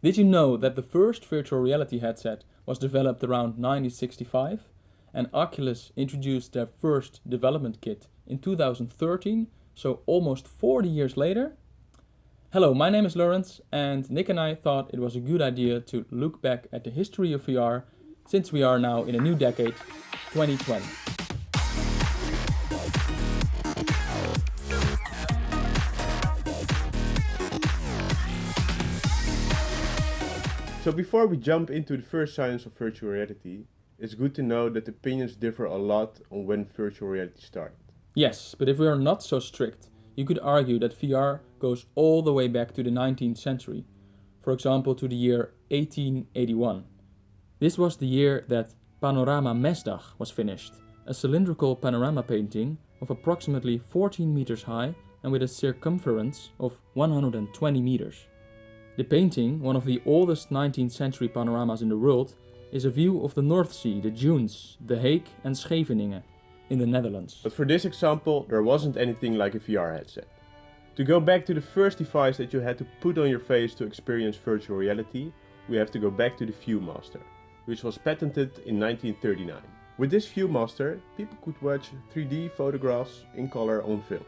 Did you know that the first virtual reality headset was developed around 1965 and Oculus introduced their first development kit in 2013, so almost 40 years later? Hello, my name is Lawrence and Nick and I thought it was a good idea to look back at the history of VR since we are now in a new decade, 2020. So before we jump into the first science of virtual reality, it's good to know that opinions differ a lot on when virtual reality started. Yes, but if we are not so strict, you could argue that VR goes all the way back to the 19th century, for example to the year 1881. This was the year that Panorama Mesdag was finished, a cylindrical panorama painting of approximately 14 meters high and with a circumference of 120 meters. The painting, one of the oldest 19th century panoramas in the world, is a view of the North Sea, the dunes, The Hague and Scheveningen in the Netherlands. But for this example, there wasn't anything like a VR headset. To go back to the first device that you had to put on your face to experience virtual reality, we have to go back to the ViewMaster, which was patented in 1939. With this ViewMaster, people could watch 3D photographs in color on film.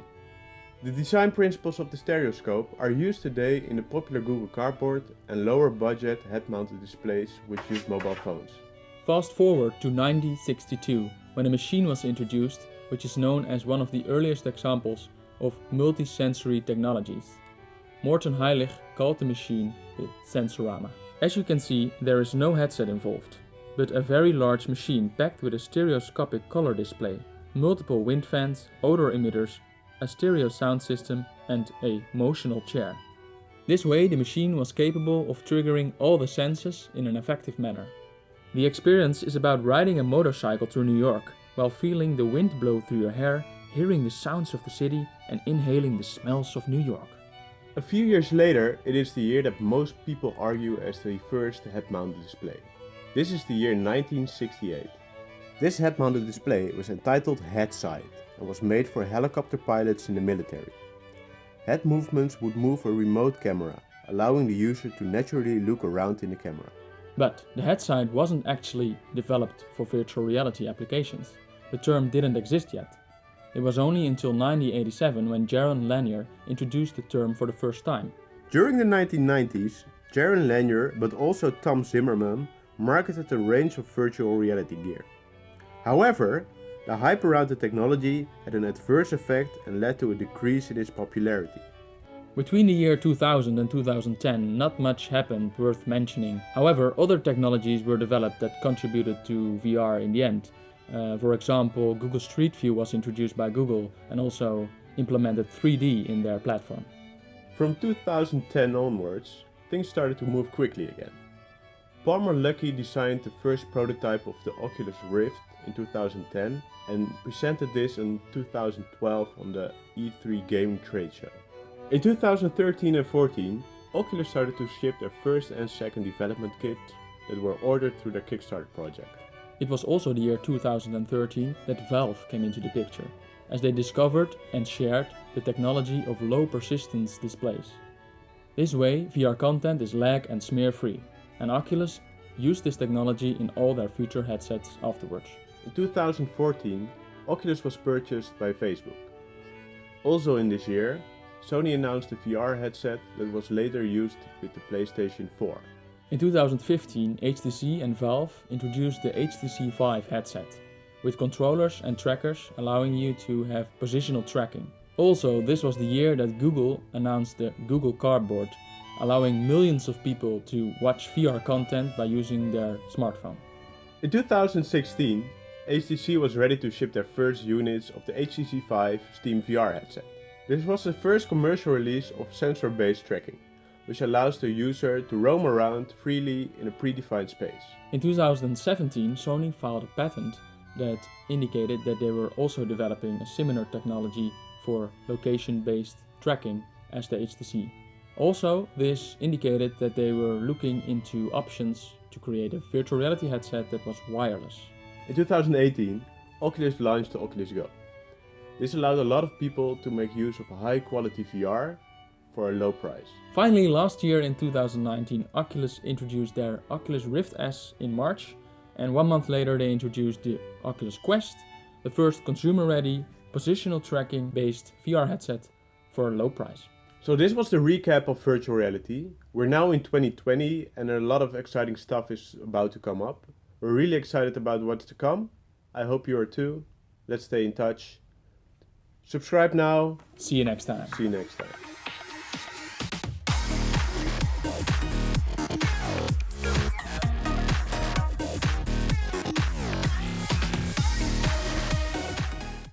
The design principles of the stereoscope are used today in the popular Google Cardboard and lower budget head-mounted displays which use mobile phones. Fast forward to 1962, when a machine was introduced which is known as one of the earliest examples of multisensory technologies. Morten Heilig called the machine the Sensorama. As you can see, there is no headset involved, but a very large machine packed with a stereoscopic color display, multiple wind fans, odor emitters, a stereo sound system and a motional chair. This way the machine was capable of triggering all the senses in an effective manner. The experience is about riding a motorcycle through New York while feeling the wind blow through your hair, hearing the sounds of the city and inhaling the smells of New York. A few years later, it is the year that most people argue as the first head-mounted display. This is the year 1968. This head-mounted display was entitled Head-Sight and was made for helicopter pilots in the military. Head movements would move a remote camera, allowing the user to naturally look around in the camera. But the headsight wasn't actually developed for virtual reality applications. The term didn't exist yet. It was only until 1987 when Jaron Lanier introduced the term for the first time. During the 1990s, Jaron Lanier, but also Tom Zimmerman, marketed a range of virtual reality gear. However, the hype around the technology had an adverse effect and led to a decrease in its popularity. Between the year 2000 and 2010, not much happened worth mentioning. However, other technologies were developed that contributed to VR in the end. For example, Google Street View was introduced by Google and also implemented 3D in their platform. From 2010 onwards, things started to move quickly again. Palmer Luckey designed the first prototype of the Oculus Rift in 2010 and presented this in 2012 on the E3 gaming trade show. In 2013 and 14, Oculus started to ship their first and second development kits that were ordered through their Kickstarter project. It was also the year 2013 that Valve came into the picture, as they discovered and shared the technology of low persistence displays. This way, VR content is lag and smear free, and Oculus used this technology in all their future headsets afterwards. In 2014, Oculus was purchased by Facebook. Also in this year, Sony announced a VR headset that was later used with the PlayStation 4. In 2015, HTC and Valve introduced the HTC Vive headset, with controllers and trackers allowing you to have positional tracking. Also, this was the year that Google announced the Google Cardboard, allowing millions of people to watch VR content by using their smartphone. In 2016, HTC was ready to ship their first units of the HTC Vive Steam VR headset. This was the first commercial release of sensor-based tracking, which allows the user to roam around freely in a predefined space. In 2017, Sony filed a patent that indicated that they were also developing a similar technology for location-based tracking as the HTC. Also, this indicated that they were looking into options to create a virtual reality headset that was wireless. In 2018, Oculus launched the Oculus Go. This allowed a lot of people to make use of high quality VR for a low price. Finally, last year in 2019, Oculus introduced their Oculus Rift S in March, and 1 month later they introduced the Oculus Quest, the first consumer-ready, positional tracking-based VR headset for a low price. So this was the recap of virtual reality. We're now in 2020 and a lot of exciting stuff is about to come up. We're really excited about what's to come. I hope you are too. Let's stay in touch. Subscribe now. See you next time. See you next time.